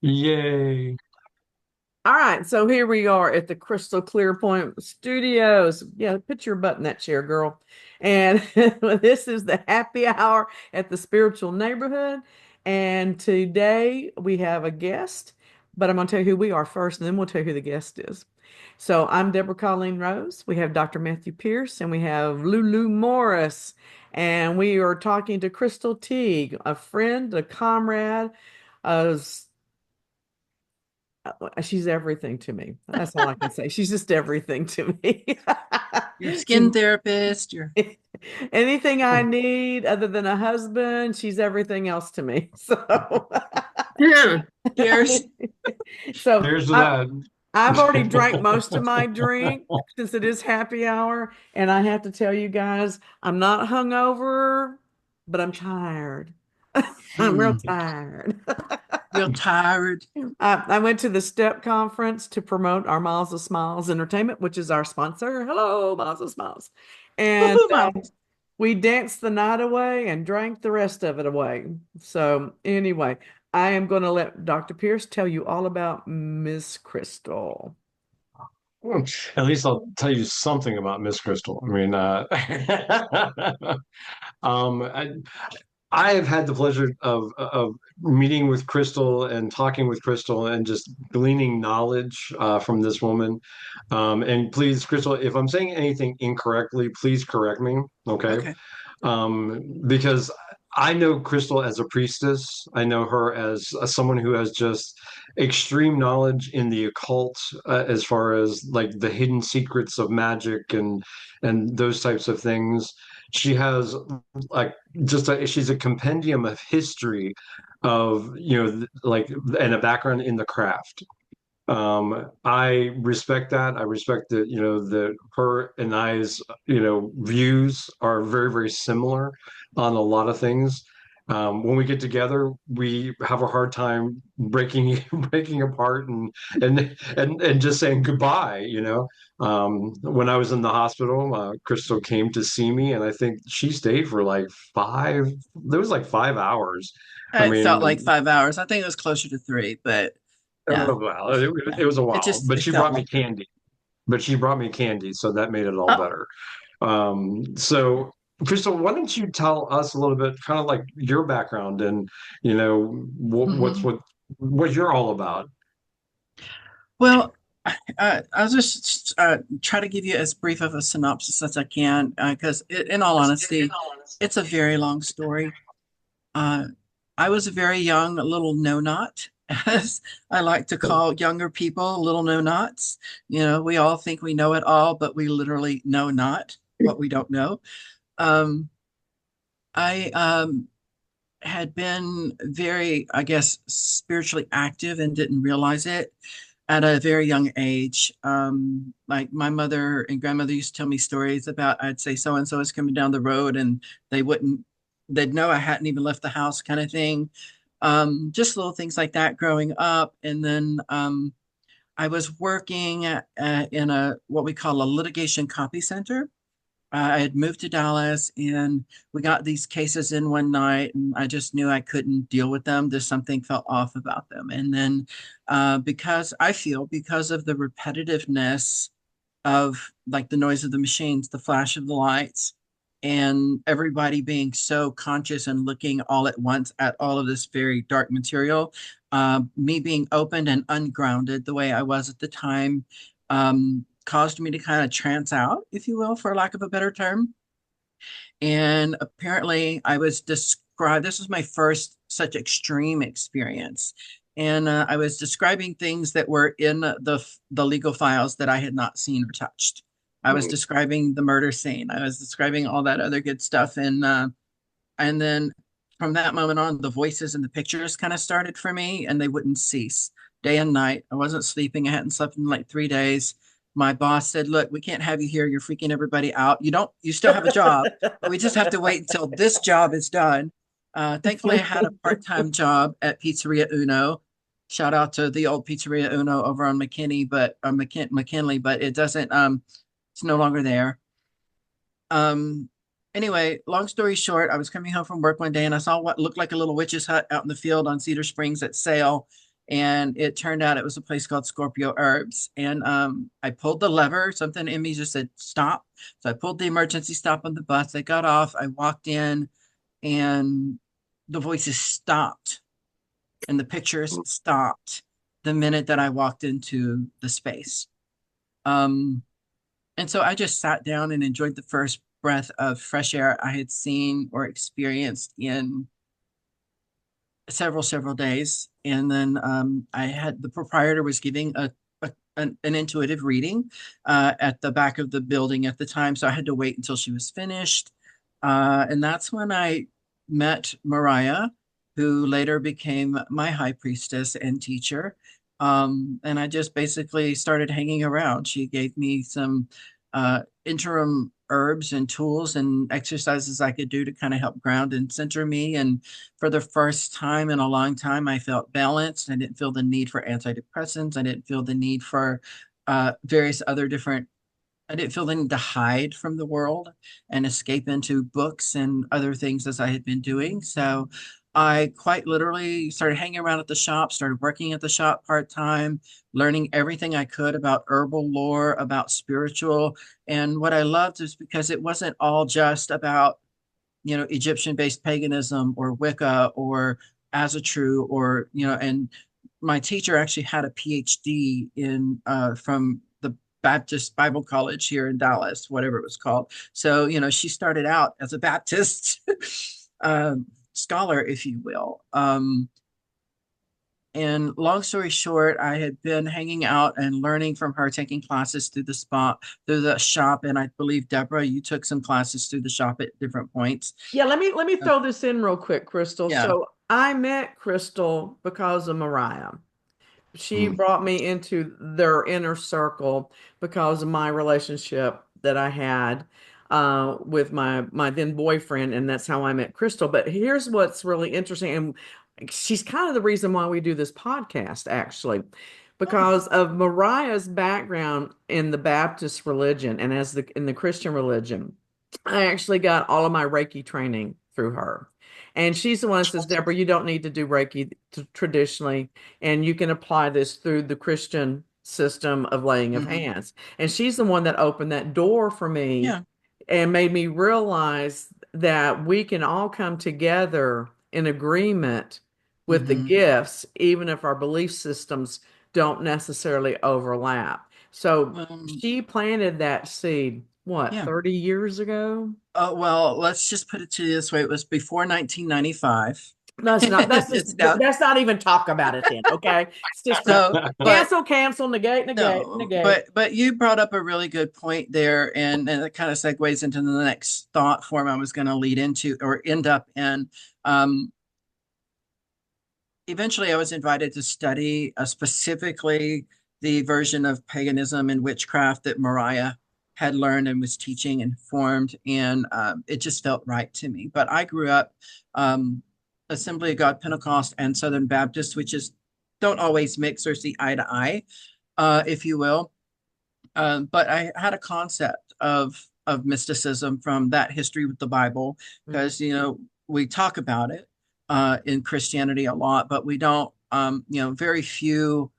Yay. All right, so here we are at the Crystal Clear Point Studios. Yeah, put your butt in that chair, girl. And this is the happy hour at the spiritual neighborhood. And today we have a guest, but I'm going to tell you who we are first, and then we'll tell you who the guest is. So I'm Deborah Colleen Rose. We have Dr. Matthew Pierce, and we have Lulu Morris. And we are talking to Chrystal Teague, a friend, a comrade, a she's everything to me. That's all I can say. She's just everything to me. Your skin She, therapist, your anything I need other than a husband, she's everything else to me. So, cheers. so Here's to I, that. I've already drank most of my drink since it is happy hour, and I have to tell you guys, I'm not hungover, but I'm tired. I'm real Hmm. tired. Real tired. I went to the STEP conference to promote our Miles of Smiles Entertainment, which is our sponsor. Hello, Miles of Smiles. And Woohoo, mom. we danced the night away and drank the rest of it away. So, anyway, I am going to let Dr. Pierce tell you all about Miss Crystal. At least I'll tell you something about Miss Crystal. I mean, um, I, I have had the pleasure of meeting with Crystal and talking with Crystal and just gleaning knowledge from this woman. And please, Crystal, if I'm saying anything incorrectly, please correct me, okay? Okay. Because I know Crystal as a priestess. I know her as someone who has just extreme knowledge in the occult, as far as like the hidden secrets of magic and those types of things. She has like she's a compendium of history of like and a background in the craft. I respect that. I respect that, that her and I's, views are very, very similar on a lot of things. When we get together, we have a hard time breaking breaking apart and just saying goodbye, When I was in the hospital, Crystal came to see me, and I think she stayed for like there was like 5 hours. I It felt like mean, 5 hours. I think it was closer to three, but yeah, well, it was a it while, just but it she felt brought me like that. candy. But she brought me candy, so that made it all Oh, better. So, Crystal, why don't you tell us a little bit, kind of like your background and hmm. what you're all about? Well, I'll just try to give you as brief of a synopsis as I can, because in all honesty, it's a very long story. Uh, I was a very young little no-not, as I like to call younger people, little no-nots. We all think we know it all, but we literally know not what we don't know. Um, I had been very, I guess, spiritually active and didn't realize it at a very young age. Like my mother and grandmother used to tell me stories about, I'd say so and so is coming down the road, and they wouldn't, they'd know I hadn't even left the house, kind of thing. Just little things like that growing up. And then I was working in a what we call a litigation copy center. I had moved to Dallas, and we got these cases in one night, and I just knew I couldn't deal with them. There's something felt off about them. And then because of the repetitiveness of like the noise of the machines, the flash of the lights, and everybody being so conscious and looking all at once at all of this very dark material, me being opened and ungrounded the way I was at the time, caused me to kind of trance out, if you will, for lack of a better term. And apparently, I was described, this was my first such extreme experience. And I was describing things that were in the legal files that I had not seen or touched. I was describing the murder scene. I was describing all that other good stuff. And then from that moment on, the voices and the pictures kind of started for me, and they wouldn't cease day and night. I wasn't sleeping. I hadn't slept in like 3 days. My boss said, "Look, we can't have you here. You're freaking everybody out. You still have a job, but we just have to wait until this job is done." Thankfully, I had a part-time job at Pizzeria Uno. Shout out to the old Pizzeria Uno over on McKinney, but McKinley, but it doesn't. It's no longer there. Um, anyway, long story short, I was coming home from work one day and I saw what looked like a little witch's hut out in the field on Cedar Springs at sale. And it turned out it was a place called Scorpio Herbs. And I pulled the lever, something in me just said stop. So I pulled the emergency stop on the bus. I got off, I walked in, and the voices stopped and the pictures stopped the minute that I walked into the space. Um, and so I just sat down and enjoyed the first breath of fresh air I had seen or experienced in several days. And then I had the proprietor was giving an intuitive reading at the back of the building at the time. So I had to wait until she was finished. And that's when I met Mariah, who later became my high priestess and teacher. And I just basically started hanging around. She gave me some interim herbs and tools and exercises I could do to kind of help ground and center me. And for the first time in a long time, I felt balanced. I didn't feel the need for antidepressants. I didn't feel the need for various other different I didn't feel the need to hide from the world and escape into books and other things as I had been doing. So I quite literally started hanging around at the shop, started working at the shop part time, learning everything I could about herbal lore, about spiritual. And what I loved is because it wasn't all just about, Egyptian based paganism or Wicca or Asatru and my teacher actually had a PhD in from the Baptist Bible College here in Dallas, whatever it was called. So, she started out as a Baptist scholar, if you will. And long story short, I had been hanging out and learning from her, taking classes through the shop. And I believe, Deborah, you took some classes through the shop at different points. Yeah, let me throw this in real quick, Chrystal. Yeah. So I met Chrystal because of Mariah. She Mm. brought me into their inner circle because of my relationship that I had with my then boyfriend, and that's how I met Chrystal. But here's what's really interesting, and she's kind of the reason why we do this podcast, actually, because of Mariah's background in the Baptist religion and as the in the Christian religion. I actually got all of my Reiki training through her. And she's the one that says, Deborah, you don't need to do Reiki traditionally, and you can apply this through the Christian system of laying of Hmm. hands. And she's the one that opened that door for me Yeah. and made me realize that we can all come together in agreement with the Hmm. gifts, even if our belief systems don't necessarily overlap. So Um, she planted that seed, what, yeah. 30 years ago? Well, let's just put it to you this way. It was before 1995. That's not, that's just, It's now. that's not even talk about it then. Okay. It's just So, but cancel, cancel, negate, negate, no, negate. but you brought up a really good point there, and it kind of segues into the next thought form I was going to lead into or end up in. Um, Eventually, I was invited to study specifically the version of paganism and witchcraft that Mariah had learned and was teaching and formed, and it just felt right to me. But I grew up um, Assembly of God Pentecost and Southern Baptist, which is don't always mix or see eye to eye, if you will. But I had a concept of mysticism from that history with the Bible, Mhm. because we talk about it in Christianity a lot, but we don't. Very few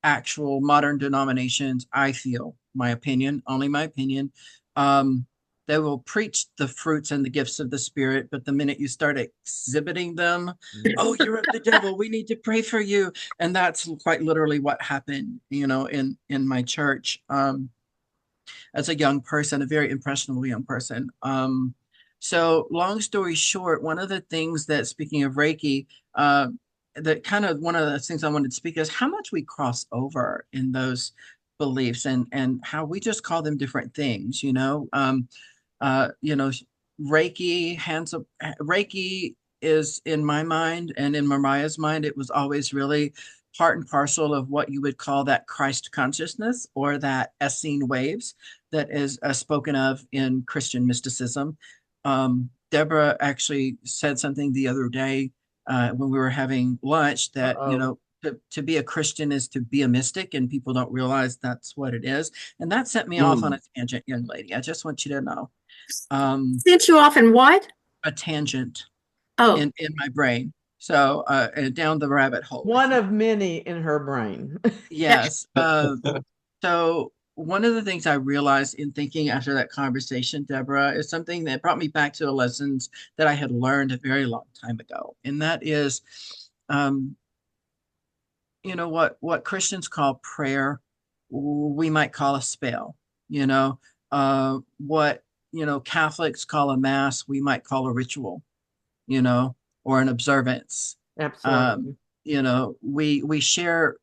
actual modern denominations, I feel, my opinion, only my opinion, um, they will preach the fruits and the gifts of the Spirit, but the minute you start exhibiting them, oh, you're of the devil. We need to pray for you, and that's quite literally what happened, in my church. As a young person, a very impressionable young person. So long story short, one of the things that, speaking of Reiki, that kind of one of the things I wanted to speak is how much we cross over in those beliefs and how we just call them different things, uh, you know, Reiki, hands up, Reiki is in my mind and in Mariah's mind, it was always really part and parcel of what you would call that Christ consciousness or that Essene waves that is spoken of in Christian mysticism. Deborah actually said something the other day when we were having lunch that, Uh-oh. to be a Christian is to be a mystic, and people don't realize that's what it is. And that set me off on Mm. a tangent, young lady. I just want you to know. Um, Sent you off in what? a tangent Oh, in my brain. So and down the rabbit hole, if One you of many in her brain. yes. So one of the things I realized in thinking after that conversation, Deborah, is something that brought me back to the lessons that I had learned a very long time ago, and that is, um, what Christians call prayer, we might call a spell. You know, what Catholics call a mass, we might call a ritual. You know, or an observance. Um, Absolutely. we share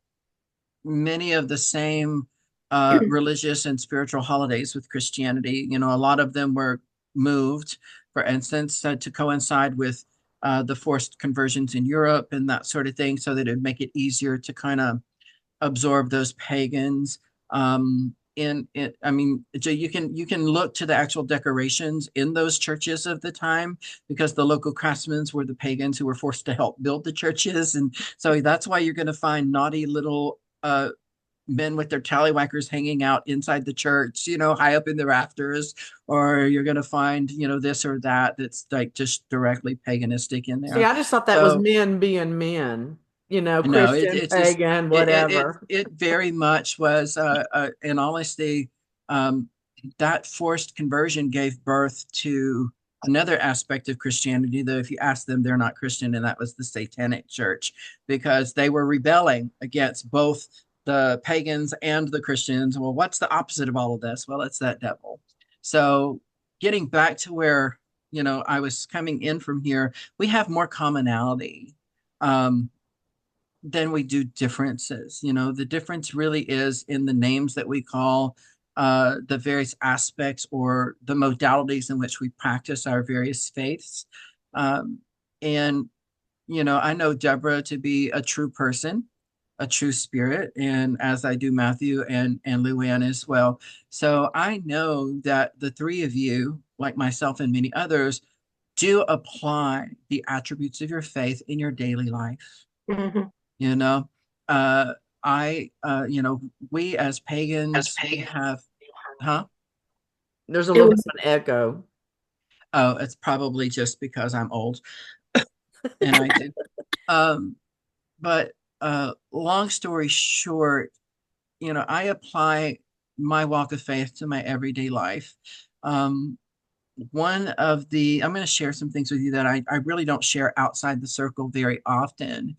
many of the same religious and spiritual holidays with Christianity. A lot of them were moved, for instance, to coincide with the forced conversions in Europe and that sort of thing, so that it would make it easier to kind of absorb those pagans. In it, I mean, you can look to the actual decorations in those churches of the time, because the local craftsmen were the pagans who were forced to help build the churches, and so that's why you're going to find naughty little men with their tallywhackers hanging out inside the church, high up in the rafters, or you're going to find, this or that that's like just directly paganistic in See, there. I just thought that was So men being men, no, it Christian, it's just pagan, it whatever. it very much was in honesty, um that forced conversion gave birth to another aspect of Christianity, though if you ask them, they're not Christian, and that was the Satanic Church, because they were rebelling against both the pagans and the Christians. Well, what's the opposite of all of this? Well, it's that devil. So getting back to where I was coming in from here, we have more commonality. Um, than we do differences. The difference really is in the names that we call the various aspects or the modalities in which we practice our various faiths. Um, and, I know Deborah to be a true person, a true spirit, and as I do Matthew and Luann as well. So I know that the three of you, like myself and many others, do apply the attributes of your faith in your daily life. Mhm. you know uh we as pagans, we have, huh? There's a little bit of an echo. Oh, it's probably just because I'm old and I do. um but long story short, I apply my walk of faith to my everyday life. um One of the I'm going to share some things with you that I really don't share outside the circle very often.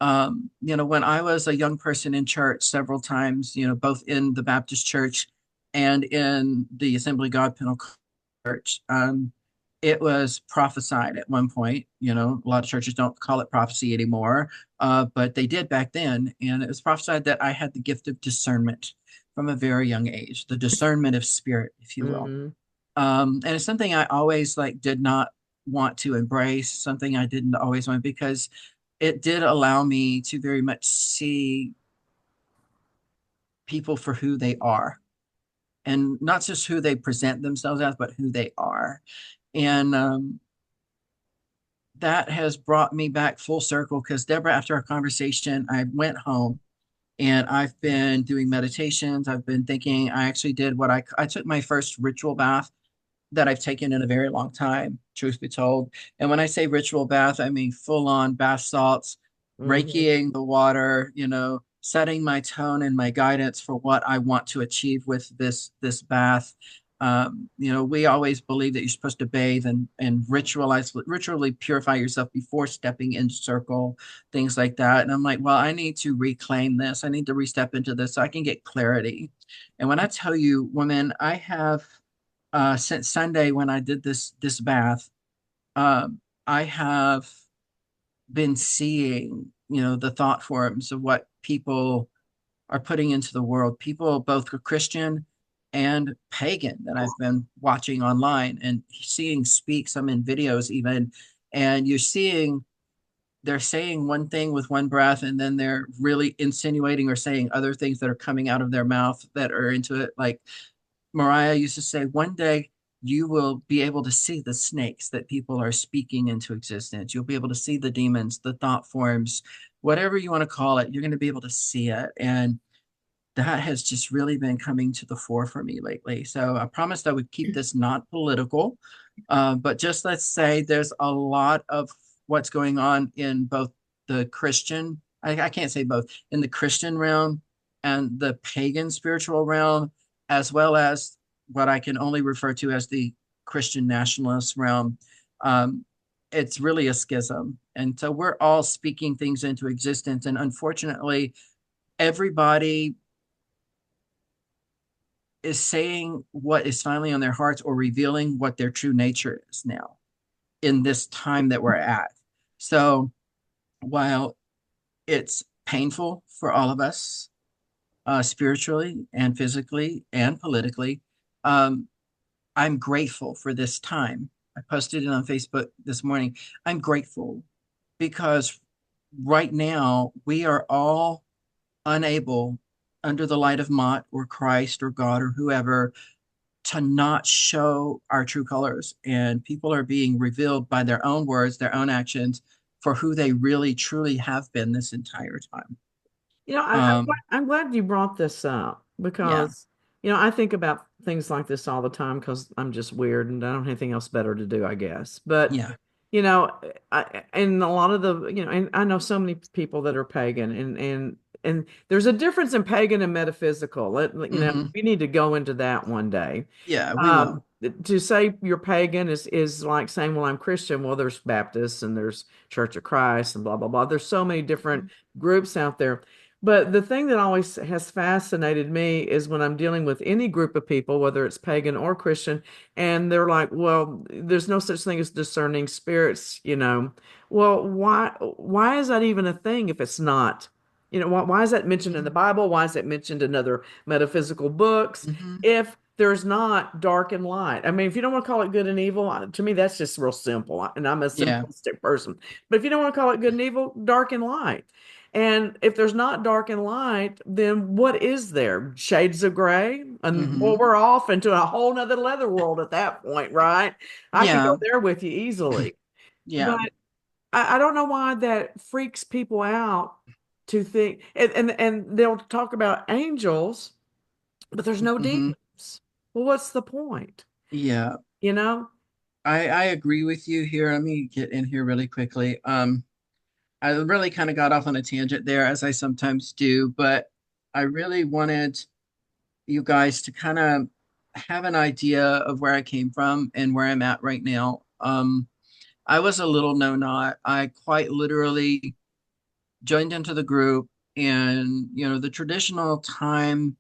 When I was a young person in church several times, both in the Baptist church and in the Assembly of God Pentecostal church, it was prophesied at one point. A lot of churches don't call it prophecy anymore, but they did back then. And it was prophesied that I had the gift of discernment from a very young age, the discernment of spirit, if you will. Hmm. And it's something I always like did not want to embrace, something I didn't always want, because it did allow me to very much see people for who they are, and not just who they present themselves as, but who they are. And that has brought me back full circle, because Deborah, after our conversation, I went home and I've been doing meditations. I've been thinking. I actually did what I took my first ritual bath that I've taken in a very long time, truth be told. And when I say ritual bath, I mean full on bath salts, Hmm. Reikiing the water, setting my tone and my guidance for what I want to achieve with this bath. We always believe that you're supposed to bathe and ritually purify yourself before stepping into circle, things like that. And I'm like, well, I need to reclaim this. I need to re-step into this so I can get clarity. And when I tell you, women, I have since Sunday when I did this bath, I have been seeing, the thought forms of what people are putting into the world. People both Christian and pagan that I've been watching online and seeing speak some in videos even, and you're seeing they're saying one thing with one breath, and then they're really insinuating or saying other things that are coming out of their mouth that are into it. Like Mariah used to say, one day you will be able to see the snakes that people are speaking into existence. You'll be able to see the demons, the thought forms, whatever you want to call it, you're going to be able to see it. And that has just really been coming to the fore for me lately. So I promised I would keep this not political, but just let's say there's a lot of what's going on in both the Christian, I can't say both, in the Christian realm and the pagan spiritual realm, as well as what I can only refer to as the Christian nationalist realm. Um, it's really a schism. And so we're all speaking things into existence. And unfortunately, everybody is saying what is finally on their hearts or revealing what their true nature is now in this time that we're at. So while it's painful for all of us, spiritually and physically and politically, um, I'm grateful for this time. I posted it on Facebook this morning. I'm grateful because right now we are all unable, under the light of Mott or Christ or God or whoever, to not show our true colors. And people are being revealed by their own words, their own actions for who they really truly have been this entire time. You know, Um, I'm glad you brought this up yeah, because, I think about things like this all the time because I'm just weird and I don't have anything else better to do, I guess. But, yeah. you know, and a lot of the, and I know so many people that are pagan and there's a difference in pagan and metaphysical. Hmm. We need to go into that one day. Yeah, we Um, will. to say you're pagan is like saying, well, I'm Christian. Well, there's Baptists and there's Church of Christ and blah, blah, blah. There's so many different groups out there. But the thing that always has fascinated me is when I'm dealing with any group of people, whether it's pagan or Christian, and they're like, well, there's no such thing as discerning spirits. Well, why is that even a thing if it's not? Why is that mentioned in the Bible? Why is it mentioned in other metaphysical books? Hmm. If there's not dark and light. I mean, if you don't want to call it good and evil, to me, that's just real simple. And I'm a Yeah. simplistic person. But if you don't want to call it good and evil, dark and light. And if there's not dark and light, then what is there? Shades of gray? And well, Hmm. we're off into a whole nother leather world at that point, right? I could Yeah. go there with you easily. Yeah. But I don't know why that freaks people out to think and they'll talk about angels, but there's no Hmm. demons. Well, what's the point? Yeah. You know? I agree with you here. Let me get in here really quickly. I really kind of got off on a tangent there, as I sometimes do, but I really wanted you guys to kind of have an idea of where I came from and where I'm at right now. I was a little no-not. I quite literally joined into the group, and the traditional time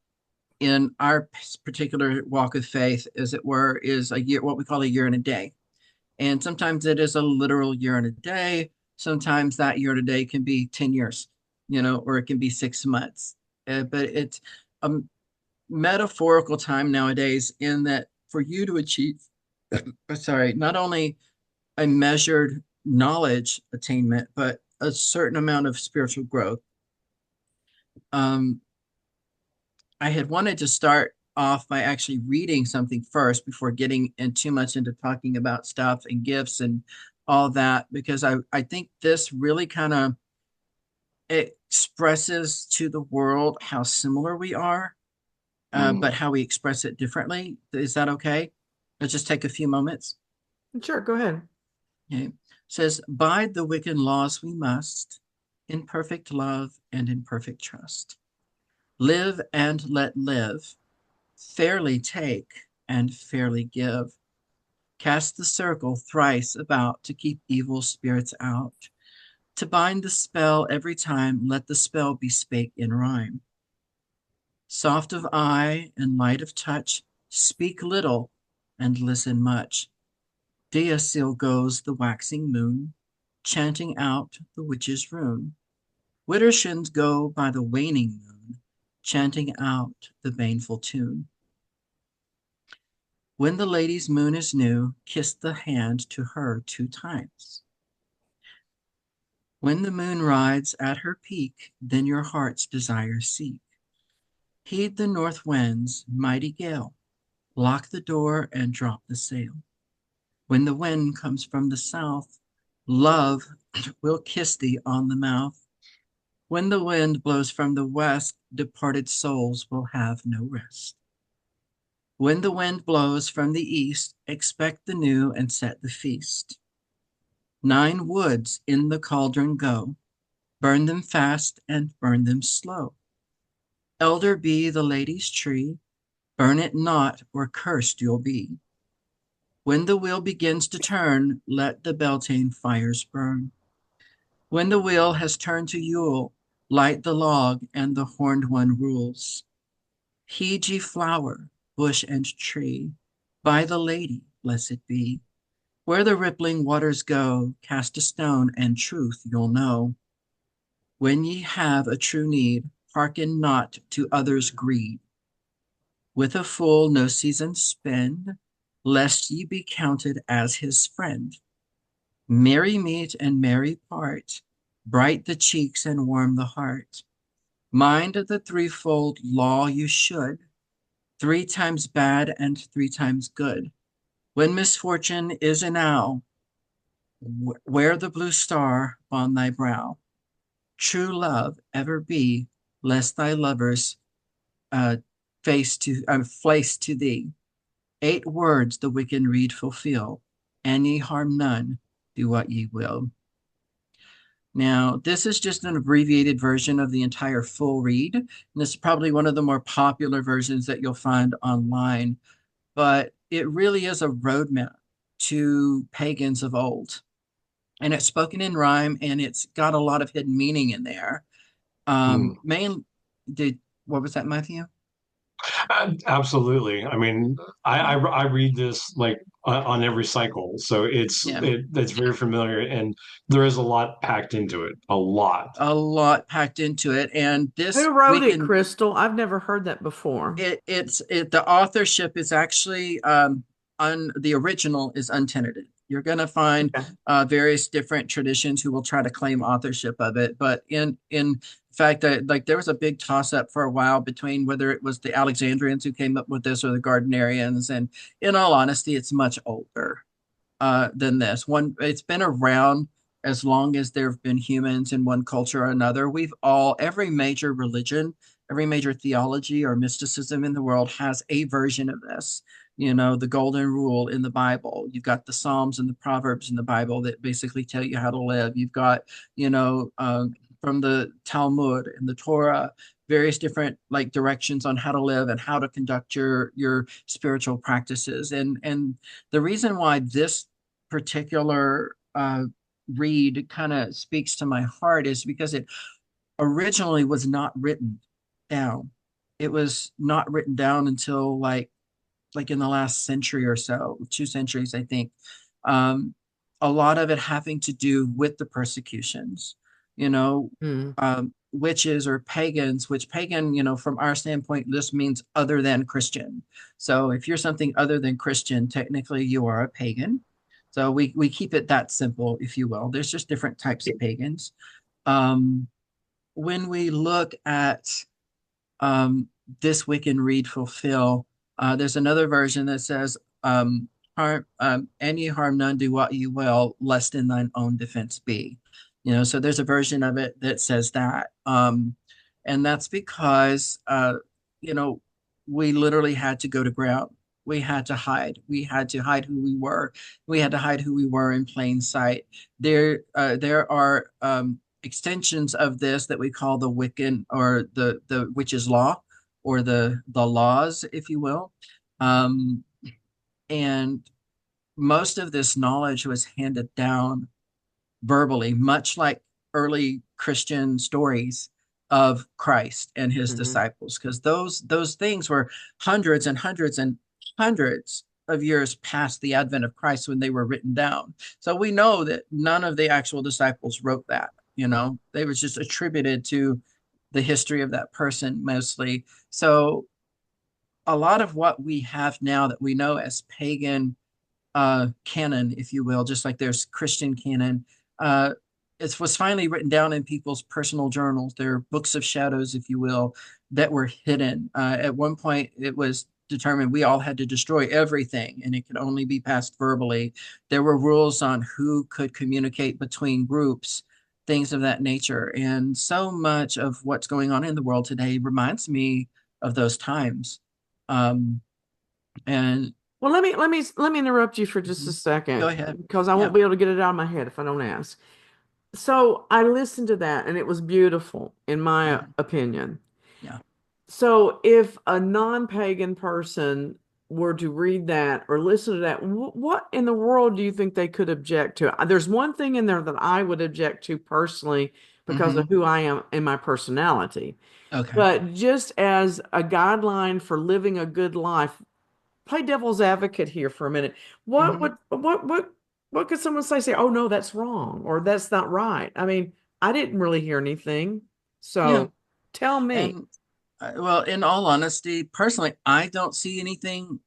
in our particular walk of faith, as it were, is a year, what we call a year and a day. And sometimes it is a literal year and a day. Sometimes that year and a day can be 10 years, or it can be 6 months. But it's a metaphorical time nowadays in that for you to achieve, sorry, not only a measured knowledge attainment, but a certain amount of spiritual growth. Um, I had wanted to start off by actually reading something first before getting in too much into talking about stuff and gifts and all that, because I think this really kind of expresses to the world how similar we are, Mm, but how we express it differently. Is that okay? Let's just take a few moments. sure, go ahead. Okay. It says, bide the wicked laws we must, in perfect love and in perfect trust. Live and let live, fairly take and fairly give. Cast the circle thrice about to keep evil spirits out. To bind the spell every time, let the spell be spake in rhyme. Soft of eye and light of touch, speak little and listen much. Deasil goes the waxing moon, chanting out the witch's rune. Widdershins go by the waning moon, chanting out the baneful tune. When the lady's moon is new, kiss the hand to her 2 times. When the moon rides at her peak, then your heart's desire seek. Heed the north wind's mighty gale, lock the door and drop the sail. When the wind comes from the south, love will kiss thee on the mouth. When the wind blows from the west, departed souls will have no rest. When the wind blows from the east, expect the new and set the feast. 9 woods in the cauldron go, burn them fast and burn them slow. Elder be the lady's tree, burn it not, or cursed you'll be. When the wheel begins to turn, let the Beltane fires burn. When the wheel has turned to Yule, light the log, and the horned one rules. Heed ye flower, bush, and tree, by the lady, blessed be. Where the rippling waters go, cast a stone, and truth you'll know. When ye have a true need, hearken not to others' greed. With a fool no season spend, lest ye be counted as his friend. Merry meet and merry part, bright the cheeks and warm the heart. Mind the threefold law you should, 3 times bad and 3 times good. When misfortune is enow, wear the blue star on thy brow. True love ever be, lest thy lovers uh, face to thee. 8 words the wicked reed fulfill, and ye harm none, do what ye will. Now, this is just an abbreviated version of the entire full read, and this is probably one of the more popular versions that you'll find online, but it really is a roadmap to pagans of old. And it's spoken in rhyme, and it's got a lot of hidden meaning in there. Hmm. Main did What was that, Matthew? Absolutely. I mean, I read this like on every cycle, so Yeah, it's very familiar, and there is a lot packed into it, a lot. a lot packed into it. And this Who wrote week it, in Crystal? I've never heard that before. the authorship is actually the original is untenanted. You're going to find Okay. various different traditions who will try to claim authorship of it, but in fact, that like there was a big toss up for a while between whether it was the Alexandrians who came up with this or the Gardnerians, and in all honesty, it's much older than this. It's been around as long as there have been humans in one culture or another. Every major religion, every major theology or mysticism in the world has a version of this. You know, the golden rule in the Bible. You've got the Psalms and the Proverbs in the Bible that basically tell you how to live. You've got, you know, from the Talmud and the Torah, various different like directions on how to live and how to conduct your spiritual practices. And the reason why this particular read kind of speaks to my heart is because it originally was not written down. It was not written down until like in the last century or so, 2 centuries, I think. Um, a lot of it having to do with the persecutions, you know, Hmm. witches or pagans, which pagan, you know, from our standpoint, this means other than Christian. So if you're something other than Christian, technically you are a pagan. So we keep it that simple, if you will. There's just different types of pagans. Um, when we look at um, this Wiccan read fulfill. There's another version that says, and ye harm none, do what you will, lest in thine own defense be. You know, so there's a version of it that says that. And that's because, you know, we literally had to go to ground. We had to hide. We had to hide who we were. We had to hide who we were in plain sight. There are extensions of this that we call the Wiccan or the witch's law or the laws, if you will. Um, and most of this knowledge was handed down verbally, much like early Christian stories of Christ and his Hmm. disciples, because those things were hundreds and hundreds and hundreds of years past the advent of Christ when they were written down. So we know that none of the actual disciples wrote that. You know, they were just attributed to the history of that person mostly. So a lot of what we have now that we know as pagan canon, if you will, just like there's Christian canon. Uh, it was finally written down in people's personal journals. They're books of shadows, if you will, that were hidden. At one point, it was determined we all had to destroy everything and it could only be passed verbally. There were rules on who could communicate between groups, things of that nature. And so much of what's going on in the world today reminds me of those times. Um, and Well, let me interrupt you for just a Mhm. Go second ahead. because I won't Yeah. be able to get it out of my head if I don't ask. So I listened to that and it was beautiful, in my Mhm. opinion. Yeah. So if a non-pagan person were to read that or listen to that, what in the world do you think they could object to? There's one thing in there that I would object to personally because of Hmm. who I am and my personality. Okay. But just as a guideline for living a good life, play devil's advocate here for a minute. What Hmm. would what could someone say, oh no, that's wrong or that's not right? I mean, I didn't really hear anything. Yeah. So tell me. And well, in all honesty, personally, I don't see anything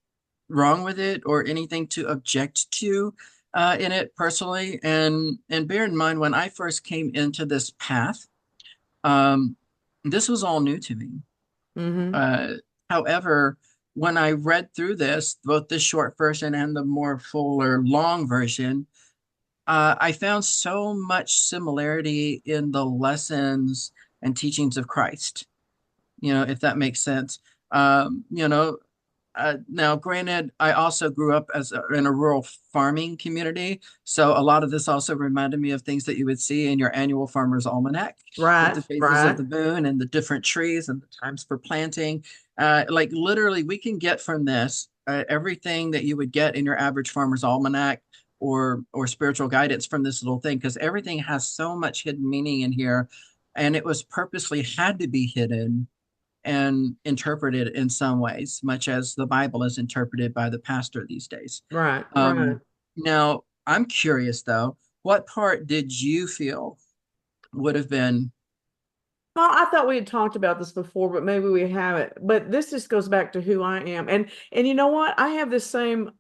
wrong with it or anything to object to in it personally. And bear in mind, when I first came into this path, um, this was all new to me. Mm-hmm. Uh, However, when I read through this, both the short version and the more fuller long version, I found so much similarity in the lessons and teachings of Christ, if that makes sense. You know, now, granted, I also grew up in a rural farming community, so a lot of this also reminded me of things that you would see in your annual farmer's almanac with Right, the phases of right, the moon and the different trees and the times for planting. Like literally, we can get from this everything that you would get in your average farmer's almanac or spiritual guidance from this little thing, because everything has so much hidden meaning in here, and it was purposely had to be hidden and interpreted in some ways, much as the Bible is interpreted by the pastor these days. right, right. Um, Now, I'm curious though, what part did you feel would have been? Well, I thought we had talked about this before, but maybe we haven't. But this just goes back to who I am. And you know what? I have the same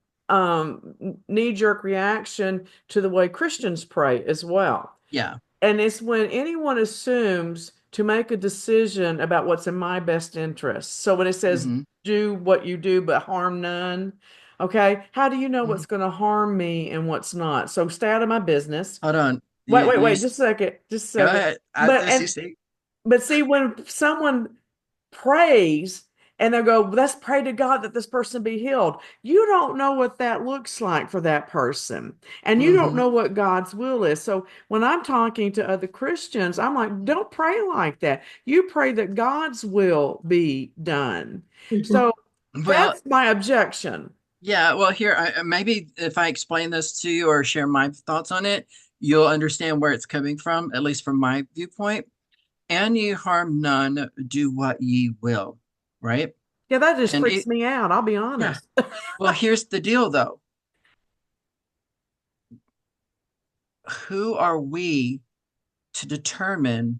knee-jerk reaction to the way Christians pray as well. Yeah. And it's when anyone assumes to make a decision about what's in my best interest. So when it says Hmm. do what you do but harm none, okay, how do you know Hmm. what's going to harm me and what's not? So stay out of my business. Hold on. Wait, just a second, just a Go second. ahead. But This you and see. but see, when someone prays and they go, let's pray to God that this person be healed, you don't know what that looks like for that person. And you don't Hmm. know what God's will is. So when I'm talking to other Christians, I'm like, don't pray like that. You pray that God's will be done. So Well, that's my objection. yeah. Well, here, maybe if I explain this to you or share my thoughts on it, you'll understand where it's coming from, at least from my viewpoint. And ye harm none, do what ye will, right? Yeah, that just And freaks it, me out. I'll be yeah. honest. Well, here's the deal though. Who are we to determine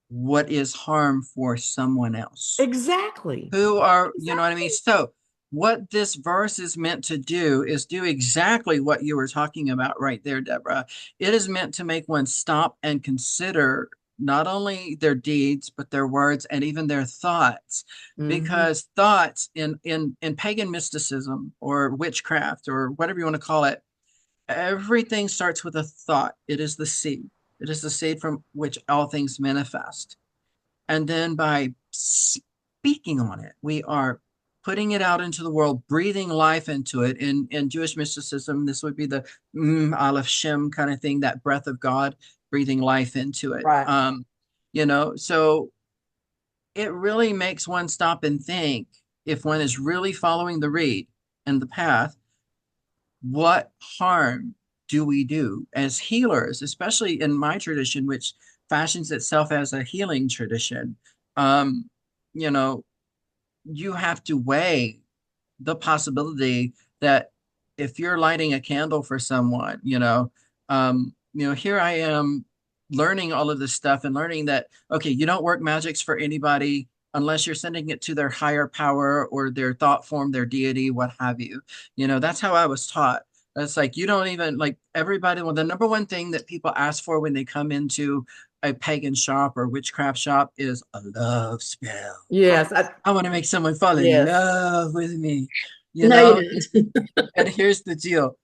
what is harm for someone else? Exactly. Who are, you know what I mean? Exactly. So, what this verse is meant to do is do exactly what you were talking about right there, Deborah. It is meant to make one stop and consider not only their deeds, but their words and even their thoughts. Hmm. Because thoughts in pagan mysticism or witchcraft or whatever you want to call it, everything starts with a thought. It is the seed. It is the seed from which all things manifest. And then by speaking on it, we are putting it out into the world, breathing life into it. In Jewish mysticism, this would be the Aleph Shem kind of thing, that breath of God, breathing life into it. Right. So it really makes one stop and think, if one is really following the read and the path, what harm do we do as healers, especially in my tradition, which fashions itself as a healing tradition? Um, you know, you have to weigh the possibility that if you're lighting a candle for someone, here I am learning all of this stuff and learning that, okay, you don't work magics for anybody unless you're sending it to their higher power or their thought form, their deity, what have you. That's how I was taught. That's like, you don't even like everybody. Well, the number one thing that people ask for when they come into a pagan shop or witchcraft shop is a love spell. Yes. I want to make someone fall in Yes. love with me, you No, you know? didn't. And here's the deal.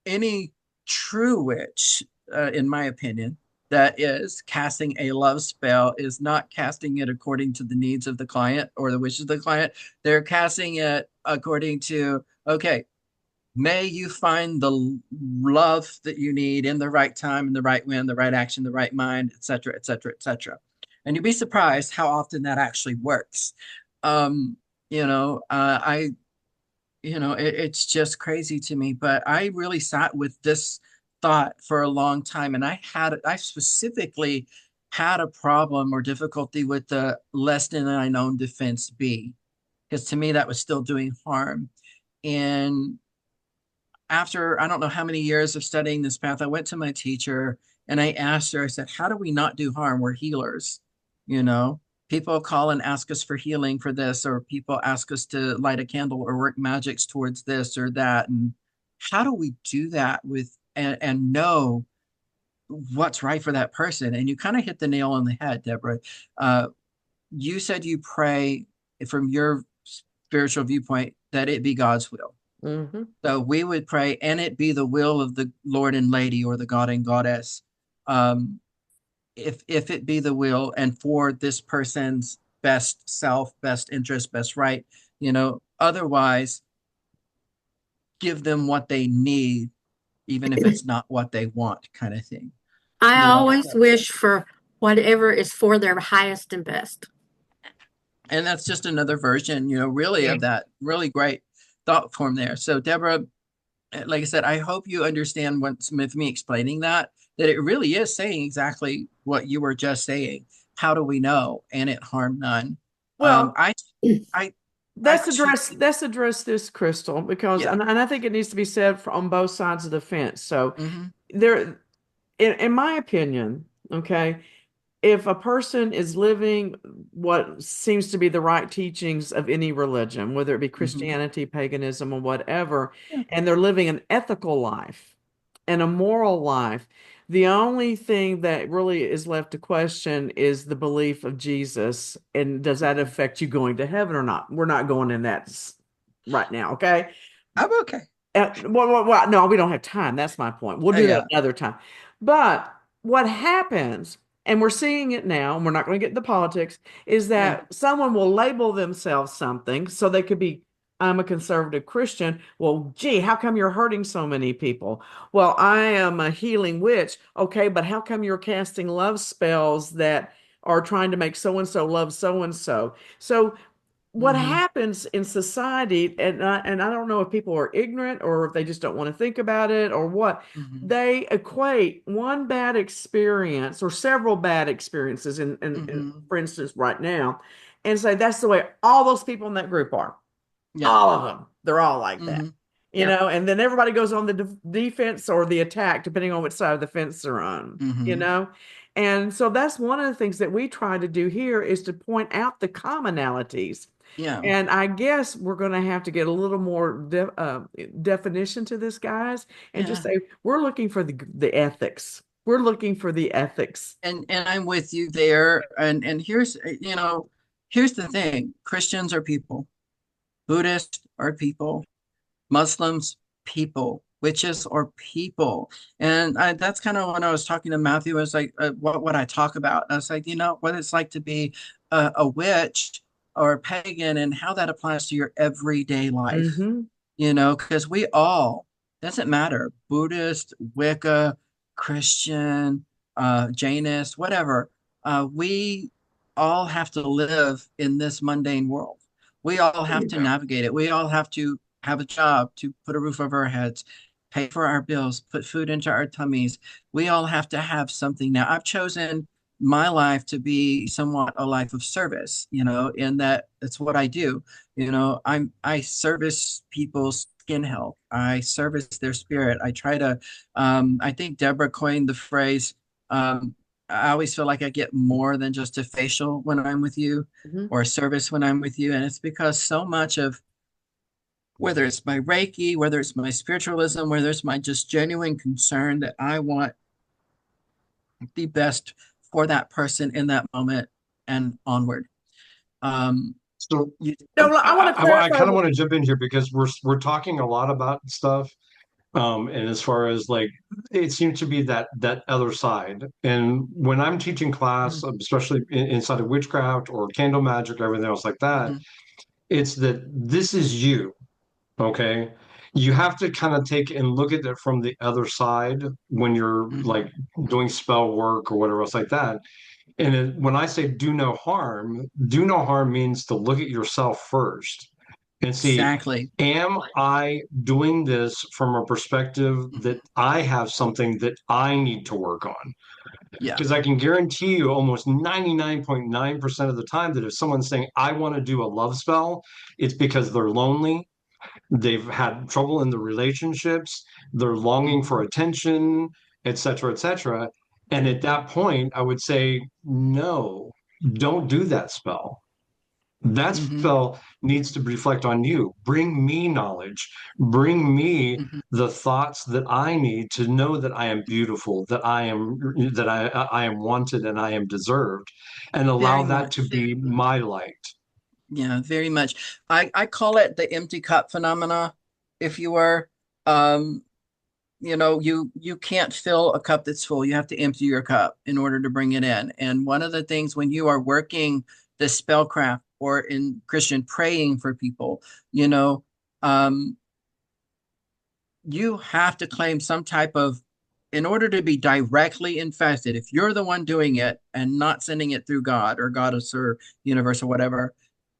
Any true witch, in my opinion, that is casting a love spell is not casting it according to the needs of the client or the wishes of the client. They're casting it according to, okay, may you find the love that you need in the right time, in the right way, in the right action, the right mind, etc., etc., etc. And you'd be surprised how often that actually works. Um, I it's just crazy to me. But I really sat with this thought for a long time, and I specifically had a problem or difficulty with the less than I known defense B, because to me that was still doing harm. And after I don't know how many years of studying this path, I went to my teacher and I asked her, I said, how do we not do harm? We're healers. You know, people call and ask us for healing for this, or people ask us to light a candle or work magics towards this or that. And how do we do that with and know what's right for that person? And you kind of hit the nail on the head, Deborah. Uh, you said you pray from your spiritual viewpoint that it be God's will. Mm-hmm. So we would pray, and it be the will of the Lord and Lady or the God and Goddess. Um, if it be the will and for this person's best self, best interest, best right, otherwise give them what they need, even if it's not what they want, kind of thing. I You know, always wish for whatever is for their highest and best. and that's just another version, really Yeah. of that really great thought form there. So Deborah, like I said, I hope you understand what's with me explaining that it really is saying exactly what you were just saying. How do we know? And it harm none. Um, Well, I, I, I let's too, address this, Crystal, because yeah. and I think it needs to be said on both sides of the fence. So Hmm. there, in my opinion, okay, if a person is living what seems to be the right teachings of any religion, whether it be Hmm. Christianity, paganism, or whatever, Yeah. and they're living an ethical life and a moral life, the only thing that really is left to question is the belief of Jesus. And does that affect you going to heaven or not? We're not going in that right now, okay? I'm okay. No, we don't have time. That's my point. We'll do that Yeah. another time. But what happens, and we're seeing it now, and we're not going to get into politics, is Yeah. that someone will label themselves something. So they could be, I'm a conservative Christian. Well, gee, how come you're hurting so many people? Well, I am a healing witch. Okay, but how come you're casting love spells that are trying to make so and so love so and so? So what Hmm. happens in society, and I don't know if people are ignorant or if they just don't want to think about it or what, Hmm. they equate one bad experience or several bad experiences in Hmm. for instance right now, and say that's the way all those people in that group are. Yeah. All of them, they're all like that, Hmm. Yeah. and then everybody goes on the defense or the attack depending on which side of the fence they're on, Hmm. and so that's one of the things that we try to do here is to point out the commonalities. Yeah. And I guess we're going to have to get a little more definition to this, guys, and just Yeah. say we're looking for the ethics. We're looking for the ethics. And I'm with you there. And here's the thing. Christians are people. Buddhists are people. Muslims, people. Witches are people. And that's kind of when I was talking to Matthew, I was like, what would I talk about? And I was like, what it's like to be a witch or a pagan and how that applies to your everyday life. Hmm. Because we all, doesn't matter, Buddhist, Wicca, Christian, Jainist, whatever, we all have to live in this mundane world. We all have to Yeah. navigate it. We all have to have a job to put a roof over our heads, pay for our bills, put food into our tummies. We all have to have something. Now, I've chosen my life to be somewhat a life of service, in that it's what I do. I service people's skin health. I service their spirit. I try to I think Deborah coined the phrase, um, I always feel like I get more than just a facial when I'm with you Hmm. or a service when I'm with you. And it's because so much of whether it's my Reiki, whether it's my spiritualism, whether it's my just genuine concern that I want the best for that person in that moment and onward. Um, So you, No, I want to I clarify. kind of want to jump in here because we're talking a lot about stuff. And as far as like, it seems to be that other side. And when I'm teaching class, Mhm. especially inside of witchcraft or candle magic or everything else like that, Mhm. it's that this is you. Okay. You have to kind of take and look at it from the other side when you're like Mhm. doing spell work or whatever else like that. And when I say do no harm means to look at yourself first and see, Exactly. am I doing this from a perspective that Mhm. I have something that I need to work on? Yeah. Because I can guarantee you almost 99.9% of the time that if someone's saying, I want to do a love spell, it's because they're lonely. They've had trouble in the relationships. They're longing for Mhm. attention, et cetera, et cetera. And at that point, I would say, no, don't do that spell. That Mhm. spell needs to reflect on you. Bring me knowledge. Bring me Mhm. the thoughts that I need to know that I am beautiful, that I am wanted and I am deserved, and allow Very that to much. be my light. Yeah, very much. I call it the empty cup phenomena, if you were. Um, you can't fill a cup that's full. You have to empty your cup in order to bring it in. And one of the things when you are working the spellcraft or in Christian praying for people, you know, um, you have to claim some type of, in order to be directly infested, if you're the one doing it and not sending it through God or goddess or universe or whatever,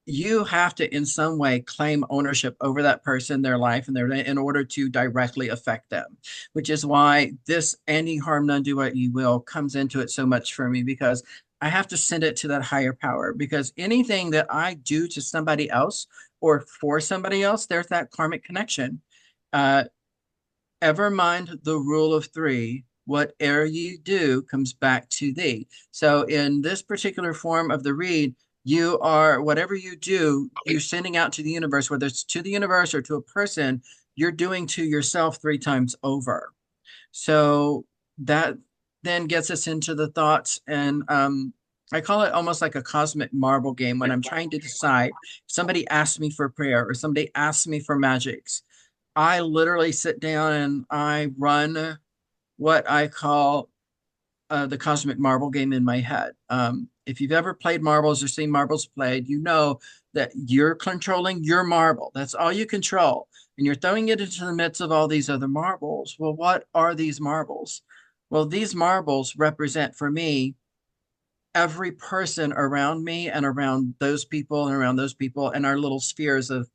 you have to in some way claim ownership over that person, their life, and their in order to directly affect them, which is why this any harm none do what you will comes into it so much for me, because I have to send it to that higher power, because anything that I do to somebody else or for somebody else, there's that karmic connection. uh, Ever mind the rule of three. Whate'er you do comes back to thee. So in this particular form of the read, you are whatever you do, you're sending out to the universe, whether it's to the universe or to a person, you're doing to yourself three times over. So that then gets us into the thoughts, and I call it almost like a cosmic marble game when I'm trying to decide. If somebody asks me for prayer or somebody asks me for magics, I literally sit down and I run what I call the cosmic marble game in my head. If you've ever played marbles or seen marbles played, you know that you're controlling your marble. That's all you control. And you're throwing it into the midst of all these other marbles. Well, what are these marbles? Well, these marbles represent for me every person around me and around those people and around those people and our little spheres of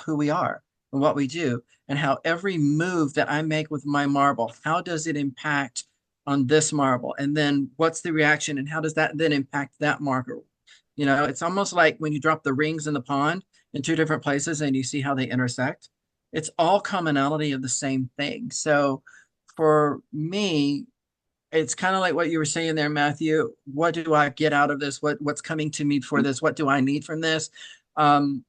who we are and what we do, and how every move that I make with my marble, how does it impact on this marble, and then what's the reaction and how does that then impact that marble. It's almost like when you drop the rings in the pond in two different places and you see how they intersect. It's all commonality of the same thing. So for me, it's kind of like what you were saying there, Matthew. What do I get out of this? What's coming to me for this? What do I need from this?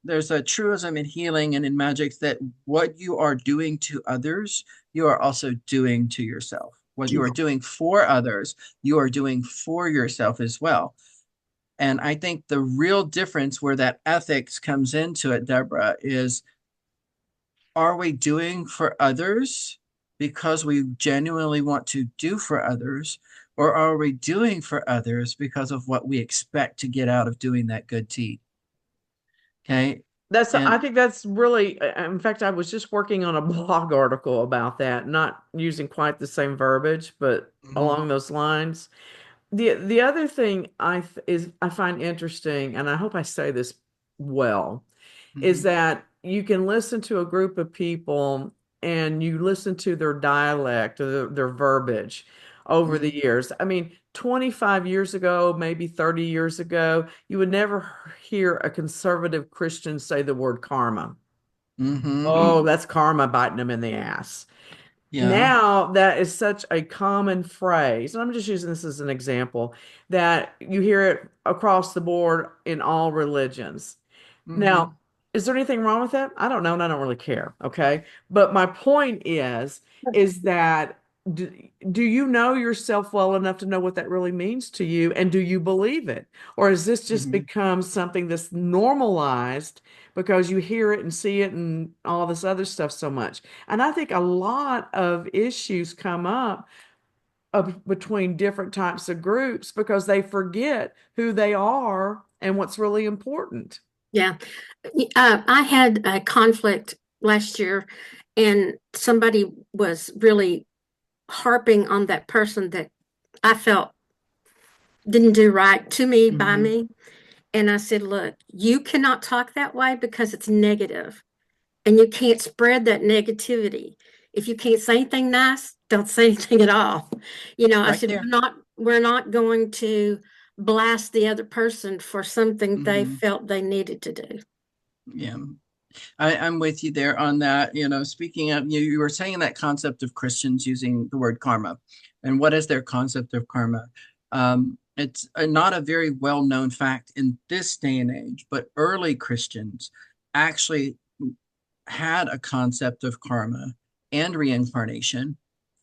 There's a truism in healing and in magic that what you are doing to others, you are also doing to yourself. What you are doing for others, you are doing for yourself as well. And I think the real difference where that ethics comes into it, Deborah, is, are we doing for others because we genuinely want to do for others, or are we doing for others because of what we expect to get out of doing that good deed? Okay. I And think that's really, in fact, I was just working on a blog article about that, not using quite the same verbiage, but mhm, along those lines. The other thing I find interesting, and I hope I say this well, is mhm, that you can listen to a group of people and you listen to their dialect or their verbiage over the mhm, years. I mean, 25 years ago, maybe 30 years ago, you would never hear a conservative Christian say the word karma. mhm. Oh, that's karma biting them in the ass. Yeah. Now that is such a common phrase, and I'm just using this as an example, that you hear it across the board in all religions. Now, Mhm, is there anything wrong with that? I don't know, and I don't really care. Okay. But my point is that do, do you know yourself well enough to know what that really means to you? And do you believe it? Or has this just Mhm. become something that's normalized because you hear it and see it and all this other stuff so much? And I think a lot of issues come up between different types of groups because they forget who they are and what's really important. Yeah. I had a conflict last year, and somebody was really harping on that person that I felt didn't do right to me by Mhm. me. And I said, look, you cannot talk that way because it's negative, and you can't spread that negativity. If you can't say anything nice, don't say anything at all. I Right said, there. we're not going to blast the other person for something they Mhm. felt they needed to do. Yeah. I'm with you there on that. Speaking of, you were saying that concept of Christians using the word karma. And what is their concept of karma? It's not a very well known fact in this day and age, but early Christians actually had a concept of karma and reincarnation.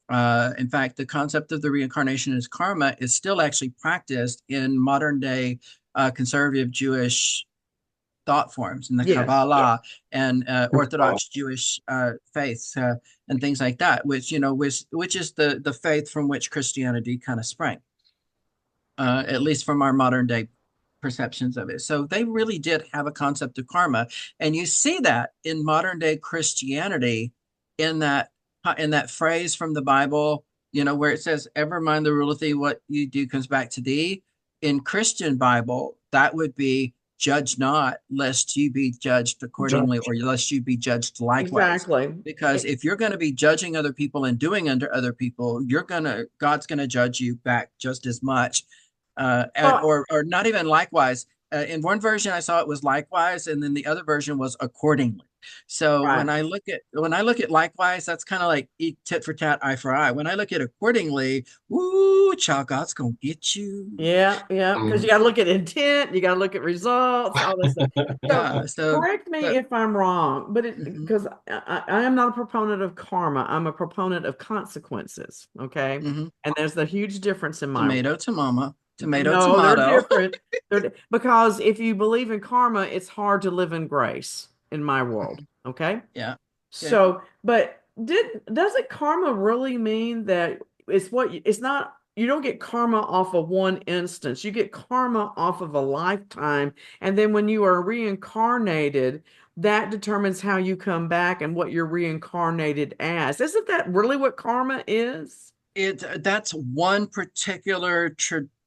In fact, the concept of the reincarnation as karma is still actually practiced in modern day conservative Jewish thought forms in the Yes. Yeah. Kabbalah and Orthodox Jewish faiths and things like that, which is the faith from which Christianity kind of sprang, at least from our modern day perceptions of it. So they really did have a concept of karma, and you see that in modern day Christianity, in that phrase from the Bible, where it says, "Ever mind the rule of thee, what you do comes back to thee." In Christian Bible, that would be, "Judge not, lest you be judged accordingly, or lest you be judged likewise." Exactly. Because if you're going to be judging other people and doing under other people, God's going to judge you back just as much, Well, or not even likewise. In one version, I saw it was likewise, and then the other version was accordingly. So right. when I look at likewise, that's kind of like tit for tat, eye for eye. When I look at accordingly, woo, child, God's gonna get you. Yeah, yeah, because you Um, got to look at intent, you got to look at results, all this stuff. So, Yeah. So, correct me but if I'm wrong, but mhm, because I am not a proponent of karma, I'm a proponent of consequences. Okay, mhm. and there's the huge difference in my Tomato to mama, tomato no, they're tomato. different. Because if you believe in karma, it's hard to live in grace in my world. Okay. Yeah. Okay. So, but doesn't karma really mean that it's not, you don't get karma off of one instance. You get karma off of a lifetime. And then when you are reincarnated, that determines how you come back and what you're reincarnated as. Isn't that really what karma is? That's one particular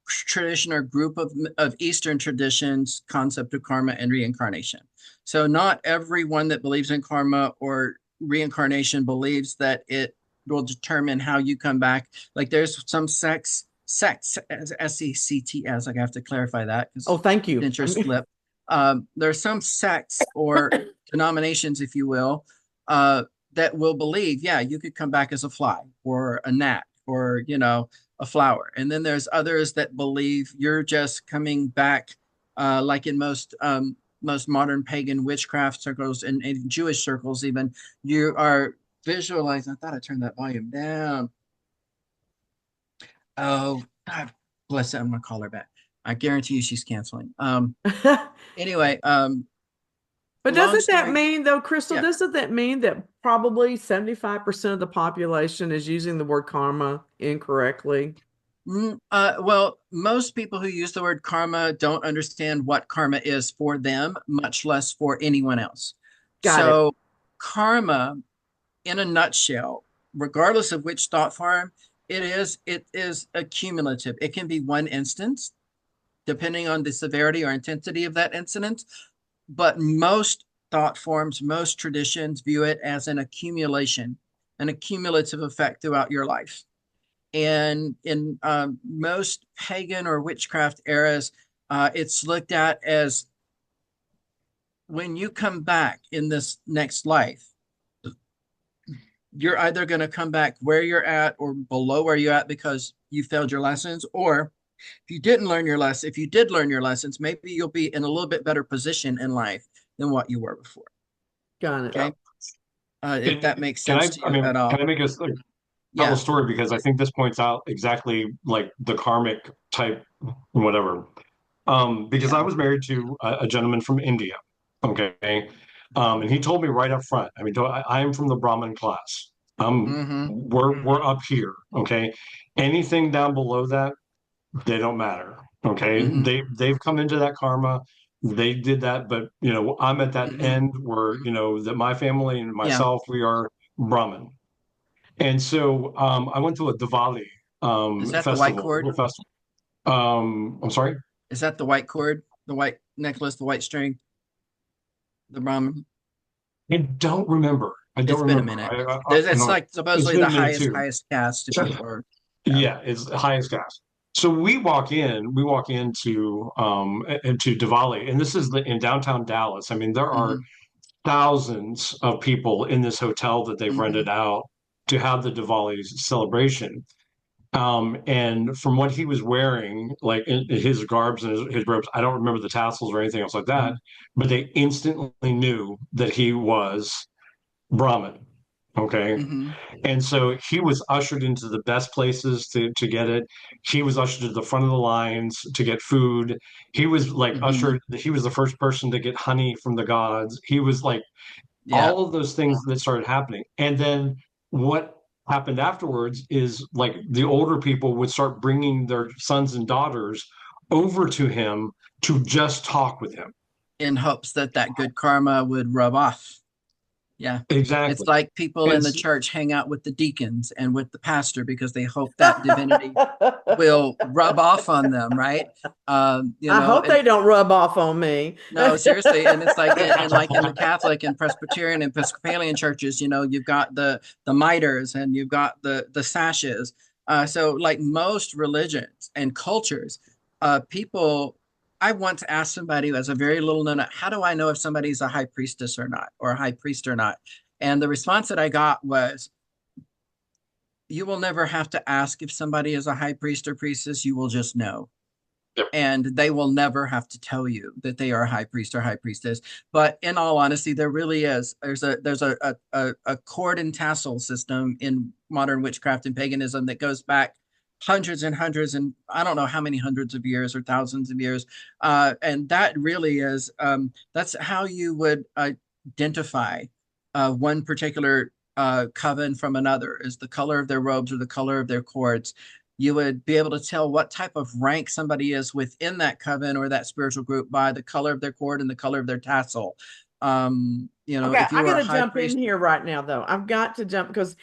tradition or group of Eastern traditions concept of karma and reincarnation. So not everyone that believes in karma or reincarnation believes that it will determine how you come back. Like there's some sects, sects, like I have to clarify that Oh, because thank you. dentures slip. There are some sects or denominations, if you will, that will believe, yeah, you could come back as a fly or a gnat or, a flower. And then there's others that believe you're just coming back, like in most modern pagan witchcraft circles and Jewish circles, even, you are visualizing. I thought I turned that volume down. Oh, God bless it. I'm gonna call her back. I guarantee you she's canceling. Anyway, But long doesn't that story. mean, though, Crystal, Yeah. doesn't that mean that probably 75% of the population is using the word karma incorrectly? Well, most people who use the word karma don't understand what karma is for them, much less for anyone else. Got it. So, karma, in a nutshell, regardless of which thought form it is accumulative. It can be one instance, depending on the severity or intensity of that incident, but most thought forms, most traditions view it as an accumulation, an accumulative effect throughout your life. And in most pagan or witchcraft eras, it's looked at as, when you come back in this next life, you're either going to come back where you're at or below where you're at because you failed your lessons, or if you did learn your lessons, maybe you'll be in a little bit better position in life than what you were before. Got it. yeah. Okay. If Can, that makes can sense I, to I you mean, at can all. I make a, tell a Yeah. story because I think this points out exactly like the karmic type, whatever. Because I Yeah. was married to a gentleman from India, okay, and he told me right up front. I mean, I am from the Brahmin class. Mm-hmm. We're up here, okay. Anything down below that, they don't matter, okay. Mm-hmm. They've come into that karma. They did that, but I'm at that Mm-hmm. end where that my family and Yeah. myself, we are Brahmin. And so I went to a Diwali Is that the white festival, cord? little festival. I'm sorry. Is that the white cord, the white necklace, the white string, the Brahmin? I don't remember. I don't It's been a remember. minute. I It's know like it's supposedly been the a minute highest, too. highest caste, if you were. Yeah. Yeah, it's the highest gas. So we walk into Diwali, and this is in downtown Dallas. I mean, there are Mm-hmm. thousands of people in this hotel that they've Mm-hmm. rented out to have the Diwali celebration. And from what he was wearing, like in his garbs and his robes, I don't remember the tassels or anything else like that, but they instantly knew that he was Brahmin. Okay. Mm-hmm. And so he was ushered into the best places to get it. He was ushered to the front of the lines to get food. He was like Mm-hmm. ushered, he was the first person to get honey from the gods. He was like Yeah. all of those things that started happening. And then what happened afterwards is like the older people would start bringing their sons and daughters over to him to just talk with him. In hopes that that good karma would rub off. Yeah. It's Exactly. like people in the It's church hang out with the deacons and with the pastor because they hope that divinity will rub off on them, right? I hope And they don't rub off on me. no, seriously, and it's like, and like in the Catholic and Presbyterian and Episcopalian churches, you've got the miters and you've got the sashes. So, like most religions and cultures, people. I once asked somebody who has a very little known, how do I know if somebody's a high priestess or not, or a high priest or not? And the response that I got was, you will never have to ask if somebody is a high priest or priestess. You will just know, and they will never have to tell you that they are a high priest or high priestess. But in all honesty, there really is. There's a cord and tassel system in modern witchcraft and paganism that goes back hundreds and hundreds, and I don't know how many hundreds of years or thousands of years. And that really is, that's how you would identify one particular coven from another, is the color of their robes or the color of their cords. You would be able to tell what type of rank somebody is within that coven or that spiritual group by the color of their cord and the color of their tassel. Okay, If you I were got a to high jump in priest, here right now, though. I've got to jump because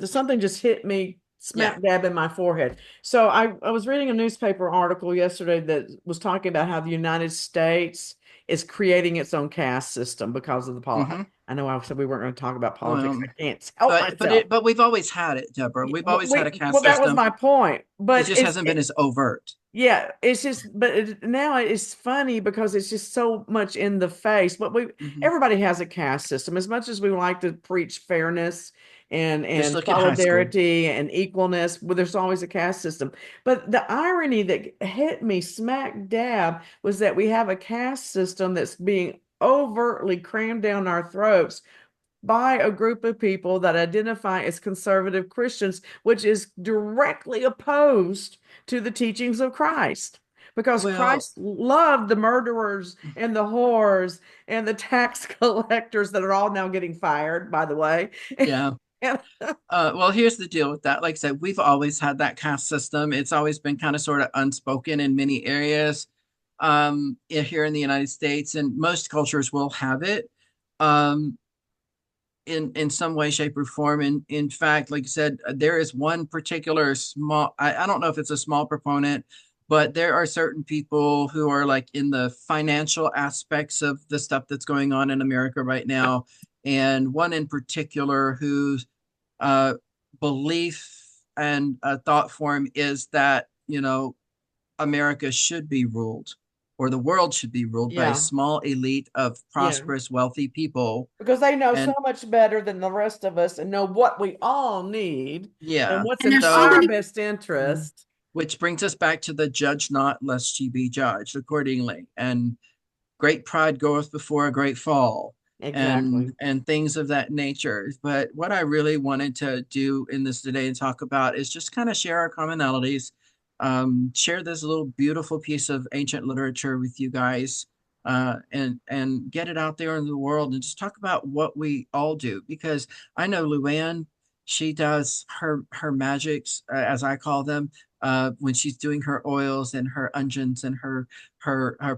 something just hit me yeah. smack dab in my forehead. So I was reading a newspaper article yesterday that was talking about how the United States is creating its own caste system because of the politics. Mm-hmm. I know I said we weren't going to talk about politics. Well, I can't help myself. but we've always had it, Deborah. We've always had a caste Well, that was system. my point. It But just hasn't been as overt. yeah, it's just, but now it's funny because it's just so much in the face. But Mm-hmm. everybody has a caste system. As much as we like to preach fairness Just and look at high school. solidarity and equalness, well, there's always a caste system. But the irony that hit me smack dab was that we have a caste system that's being overtly crammed down our throats by a group of people that identify as conservative Christians, which is directly opposed to the teachings of Christ. Because Well, Christ loved the murderers and the whores and the tax collectors that are all now getting fired, by the way. yeah. And, Well, here's the deal with that. Like I said, we've always had that caste system. It's always been kind of sort of unspoken in many areas here in the United States, and most cultures will have it. Um, in some way, shape, or form. And in fact, like I said, there is one particular small, I don't know if it's a small proponent, but there are certain people who are like in the financial aspects of the stuff that's going on in America right now. And one in particular whose uh, belief and thought form is that, America should be ruled, or the world should be ruled by a yeah, small elite of yeah. prosperous, wealthy people. Because they know so And much better than the rest of us and know what we all need and yeah. what's And in there's so So, our many, best interest. which brings us back to the judge not, lest ye be judged accordingly. And great pride goeth before a great fall. Exactly. and things of that nature. But what I really wanted to do in this today and talk about is just kind of share our commonalities, share this little beautiful piece of ancient literature with you guys, and get it out there in the world and just talk about what we all do. Because I know Luann, she does her magics, as I call them, when she's doing her oils and her unguents and her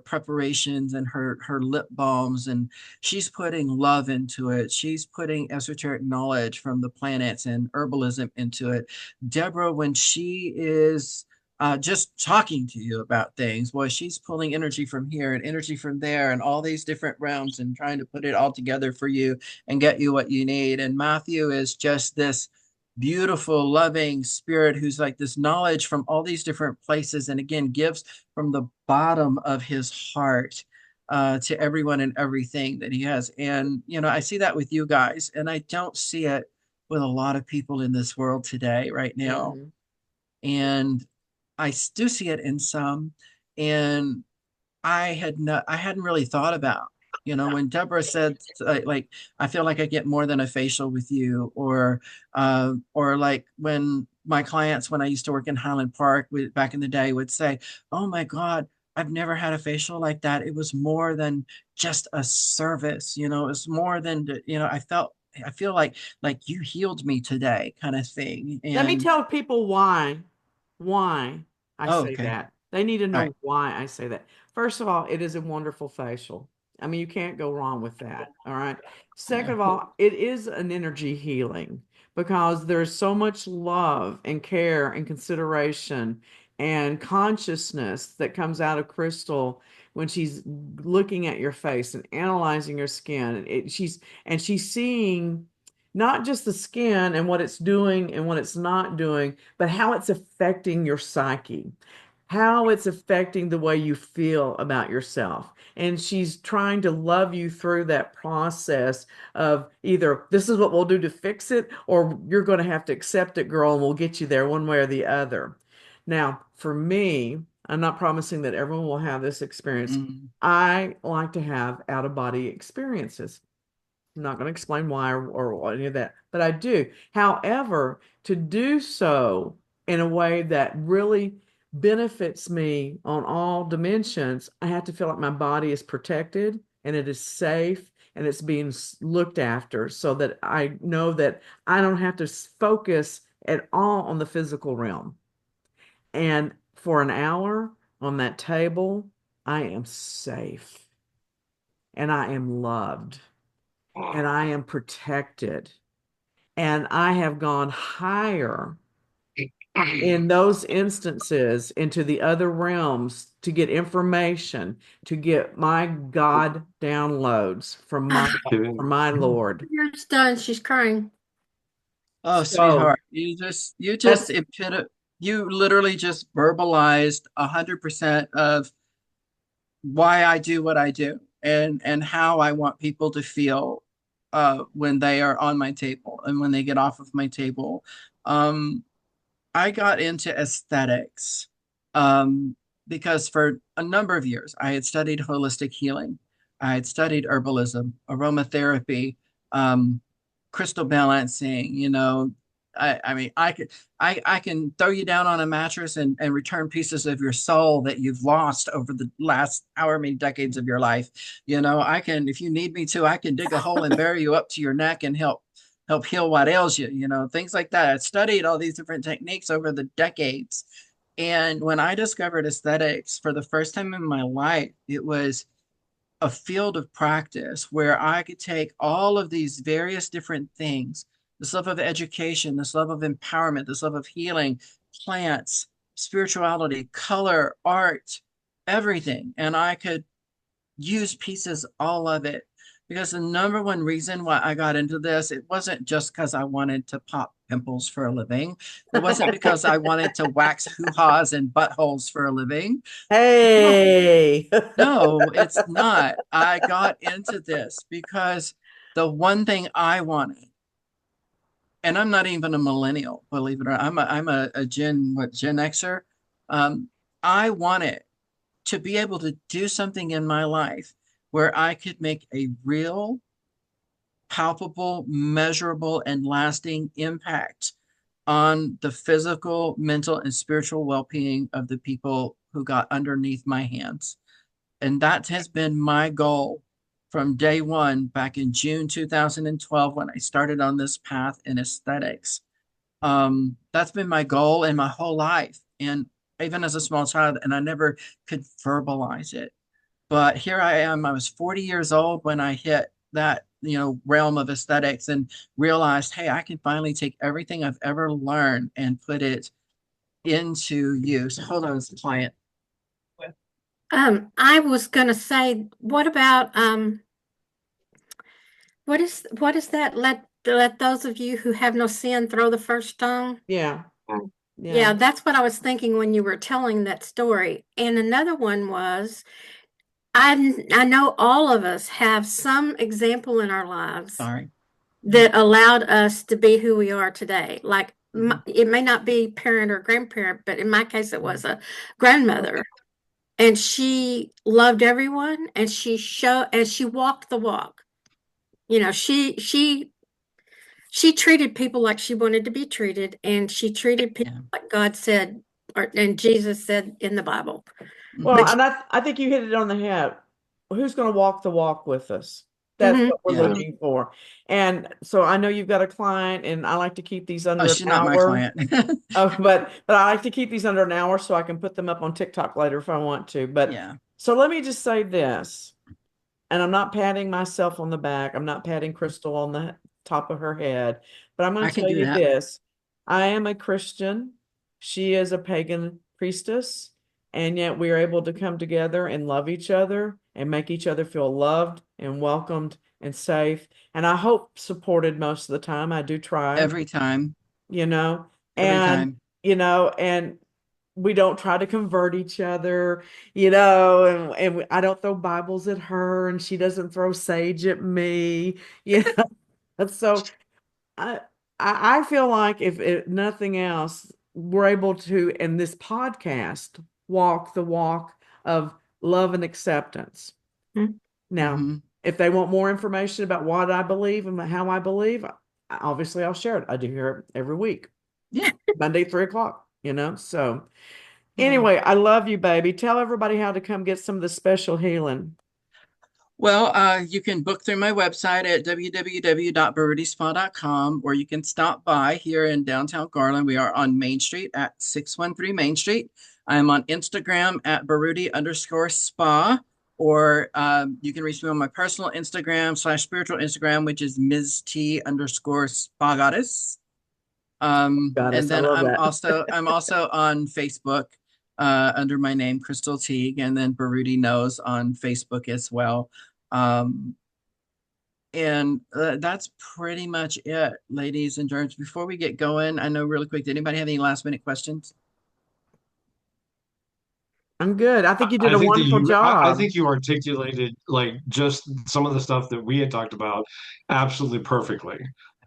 preparations and her lip balms, and she's putting love into it. She's putting esoteric knowledge from the planets and herbalism into it. Deborah, when she is just talking to you about things, well, she's pulling energy from here and energy from there and all these different realms and trying to put it all together for you and get you what you need. And Matthew is just this beautiful, loving spirit who's like this knowledge from all these different places, and again gives from the bottom of his heart to everyone and everything that he has. And I see that with you guys, and I don't see it with a lot of people in this world today, right now. Mhm. And I do see it in some, and I hadn't really thought about, when Deborah said like, I feel like I get more than a facial with you, or like when my clients, when I used to work in Highland Park back in the day, would say, "Oh my God, I've never had a facial like that. It was more than just a service, it was more than, I feel like you healed me today," kind of thing. Let me And tell people why I oh, say okay, that. They need to all right, know why I say that. First of all, it is a wonderful facial. I mean, you can't go wrong with that. All right. Second yeah. of all, it is an energy healing because there's so much love and care and consideration and consciousness that comes out of Crystal when she's looking at your face and analyzing your skin. She's seeing not just the skin and what it's doing and what it's not doing, but how it's affecting your psyche, how it's affecting the way you feel about yourself. And she's trying to love you through that process of either this is what we'll do to fix it, or you're going to have to accept it, girl, and we'll get you there one way or the other. Now, for me, I'm not promising that everyone will have this experience. Mm, I like to have out of body experiences. I'm not going to explain why or any of that, but I do. However, to do so in a way that really benefits me on all dimensions, I have to feel like my body is protected and it is safe and it's being looked after so that I know that I don't have to focus at all on the physical realm. And for an hour on that table, I am safe and I am loved and I am protected. And I have gone higher in those instances into the other realms to get information, to get my God downloads from my Lord. Yours done. She's crying. oh, So sweetheart, you just that's you literally just verbalized 100% of why I do what I do, and how I want people to feel when they are on my table and when they get off of my table. Um, I got into aesthetics um, because for a number of years I had studied holistic healing. I had studied herbalism, aromatherapy, um, crystal balancing. I mean, I can throw you down on a mattress and return pieces of your soul that you've lost over the last however many decades of your life. I can, if you need me to, I can dig a hole and bury you up to your neck and help heal what ails you, things like that. I studied all these different techniques over the decades. And when I discovered aesthetics for the first time in my life, it was a field of practice where I could take all of these various different things, this love of education, this love of empowerment, this love of healing, plants, spirituality, color, art, everything. And I could use pieces, all of it. Because the number one reason why I got into this, it wasn't just because I wanted to pop pimples for a living. It wasn't because I wanted to wax hoo-haws and buttholes for a living. No, hey. no, it's not. I got into this because the one thing I wanted, and I'm not even a millennial, believe it or not. I'm a Gen Xer. Um, I wanted to be able to do something in my life where I could make a real palpable, measurable, and lasting impact on the physical, mental, and spiritual well-being of the people who got underneath my hands. And that has been my goal from day one back in June 2012 when I started on this path in aesthetics. That's been my goal in my whole life. And even as a small child, and I never could verbalize it. But here I am. I was 40 years old when I hit that, realm of aesthetics and realized, hey, I can finally take everything I've ever learned and put it into use. Hold on, it's a client. I was gonna say, what about what is that? Let those of you who have no sin throw the first stone. Yeah. Yeah, that's what I was thinking when you were telling that story. And another one was, I know all of us have some example in our lives Sorry. that allowed us to be who we are today. Like Mhm. it may not be parent or grandparent, but in my case, it was a grandmother, and she loved everyone, and she walked the walk. You know, she treated people like she wanted to be treated, and she treated people Yeah. like God said, and Jesus said in the Bible. Well, Mhm. But and I think you hit it on the head. Who's going to walk the walk with us? That's mhm, what we're Yeah. looking for. And so I know you've got a client, and I like to keep these Oh, under an she's not my hour. client. Oh, but I like to keep these under an hour so I can put them up on TikTok later if I want to. But Yeah, so let me just say this, and I'm not patting myself on the back. I'm not patting Chrystal on the top of her head, but I'm going I to can tell do you that. this. I am a Christian. She is a pagan priestess, and yet we are able to come together and love each other and make each other feel loved and welcomed and safe. And I hope supported most of the time. I do try, Every time. you know, Every and time. and we don't try to convert each other, and I don't throw Bibles at her, and she doesn't throw sage at me, you know. And so I I feel like if nothing else, we're able to in this podcast walk the walk of love and acceptance. mhm. Now, Hmm. if they want more information about what I believe and how I believe, obviously I'll share it. I do hear it every week, Yeah. Monday, 3 o'clock, you know? So Oh. anyway, I love you, baby. Tell everybody how to come get some of the special healing. Well, you can book through my website at www.barudispa.com, or you can stop by here in downtown Garland. We are on Main Street at 613 Main Street. I am on Instagram at Barudi_spa, or you can reach me on my personal Instagram / spiritual Instagram, which is Ms. T_spa goddess. And Goddess, I then love that. I'm also on Facebook under my name, Chrystal Teague, and then Baruti knows on Facebook as well. Um, and that's pretty much it, ladies and gents. Before we get going, I know really quick, did anybody have any last minute questions? I'm good. I think you did I a think that wonderful I job. think you articulated like just some of the stuff that we had talked about absolutely perfectly,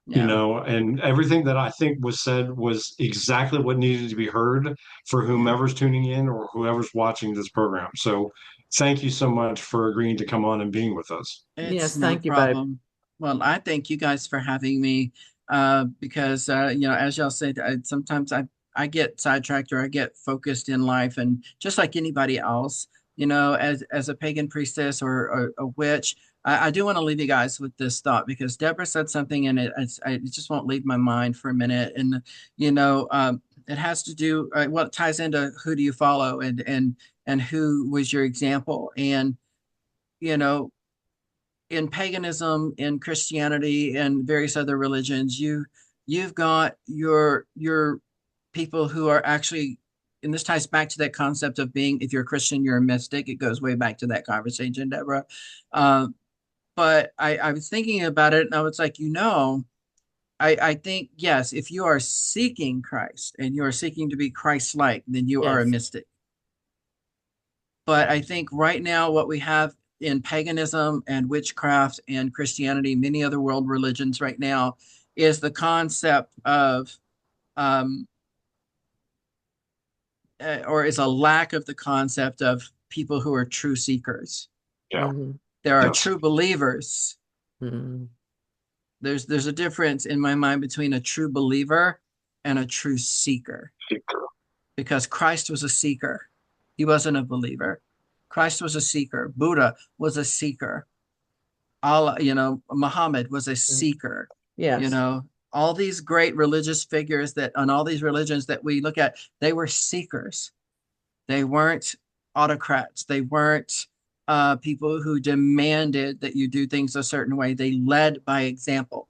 Yeah, and everything that I think was said was exactly what needed to be heard for yeah. whomever's tuning in or whoever's watching this program. So thank you so much for agreeing to come on and being with us. It's Yes, no thank you, babe. problem. Well, I thank you guys for having me because, as y'all said, sometimes I get sidetracked or I get focused in life. And just like anybody else, as a pagan priestess or a witch, I do want to leave you guys with this thought because Deborah said something and it just won't leave my mind for a minute. And, it has to do, well, it ties into who do you follow and who was your example. And, you know, in paganism, in Christianity, and various other religions, you've got your people who are actually, and this ties back to that concept of being, if you're a Christian, you're a mystic. It goes way back to that conversation, Deborah. Um, but I was thinking about it, and I was like, I think yes, if you are seeking Christ and you are seeking to be Christ-like, then you are a Yes. mystic. But I think right now, what we have in paganism and witchcraft and Christianity, many other world religions right now, is the concept of, um, or is a lack of the concept of people who are true seekers. Yeah. Hmm. There are Yes. true believers, Hmm. There's a difference in my mind between a true believer and a true seeker, because Christ was a seeker. He wasn't a believer. Christ was a seeker. Buddha was a seeker. Allah, Muhammad was a seeker. You Yes. know, all these great religious figures that on all these religions that we look at, they were seekers. They weren't autocrats. They weren't people who demanded that you do things a certain way. They led by example.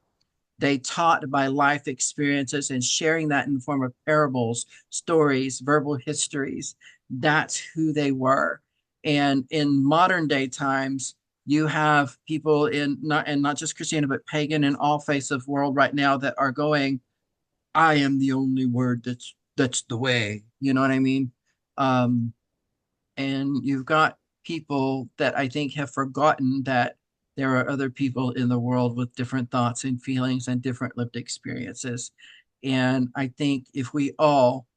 They taught by life experiences and sharing that in the form of parables, stories, verbal histories. That's who they were. And in modern day times, you have people in not just Christianity, but pagan and all faiths of world right now that are going, I am the only word that's the way. You know what I mean? Um, and you've got people that I think have forgotten that there are other people in the world with different thoughts and feelings and different lived experiences. And I think if we all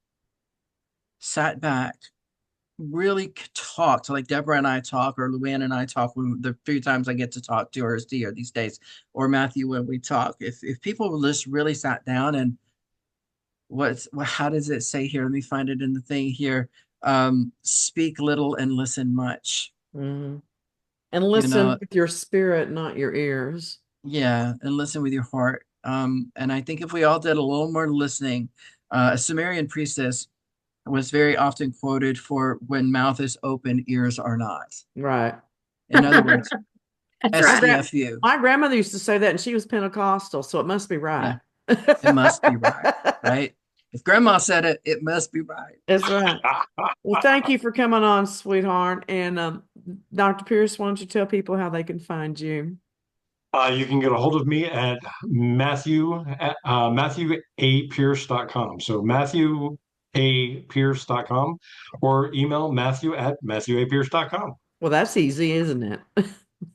sat back, really talked, like Deborah and I talk, or Luann and I talk, the few times I get to talk to her is here these days, or Matthew when we talk, if people just really sat down and how does it say here? Let me find it in the thing here. Speak little and listen much. Hmm. And You listen know, with your spirit, not your ears. yeah, and listen with your heart. And I think if we all did a little more listening, a Sumerian priestess was very often quoted for when mouth is open, ears are not. Right. In other words, That's My, right. STFU. my grandmother used to say that, and she was Pentecostal, so it must be Yeah, right. it must be right, right? If grandma said it, it must be right. That's right. Well, thank you for coming on, sweetheart. And Dr. Pierce, why don't you tell people how they can find you? You can get a hold of me at MatthewAPierce.com. So MatthewAPierce.com, or email Matthew at MatthewAPierce.com. Well, that's easy, isn't it?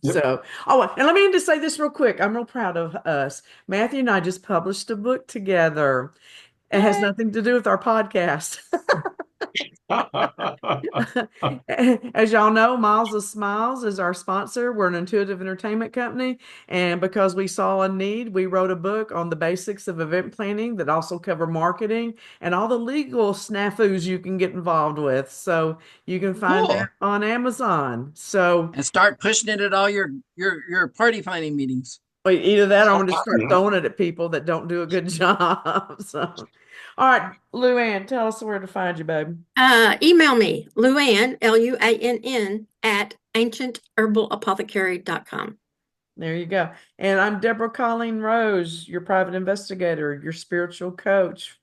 Yep. So, oh, and let me just say this real quick. I'm real proud of us. Matthew and I just published a book together. It has Yay. nothing to do with our podcast. As y'all know, Miles of Smiles is our sponsor. We're an intuitive entertainment company. And because we saw a need, we wrote a book on the basics of event planning that also cover marketing and all the legal snafus you can get involved with. So you can find that Cool. on Amazon. So And start pushing it at all your party planning meetings. either that or I'm going to start throwing it at people that don't do a good job. So, all right, Luann, tell us where to find you, babe. Email me, Luann, Luann, at ancientherbalapothecary.com. There you go. And I'm Deborah Colleen Rose, your private investigator, your spiritual coach,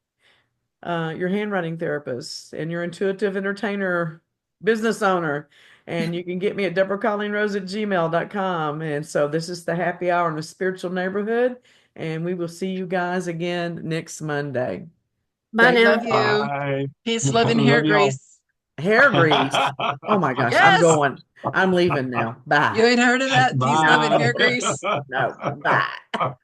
your handwriting therapist, and your intuitive entertainer business owner. And you can get me at deborahcolleenrose@gmail.com. And so this is the happy hour in the spiritual neighborhood. And we will see you guys again next Monday. Bye We now. love you. Bye. Peace, love, and hair Love y'all. grease. Hair grease. Oh my gosh, I'm Yes. going. I'm leaving now. You Bye. ain't heard of that? Peace, love, and No, hair grease. no, bye.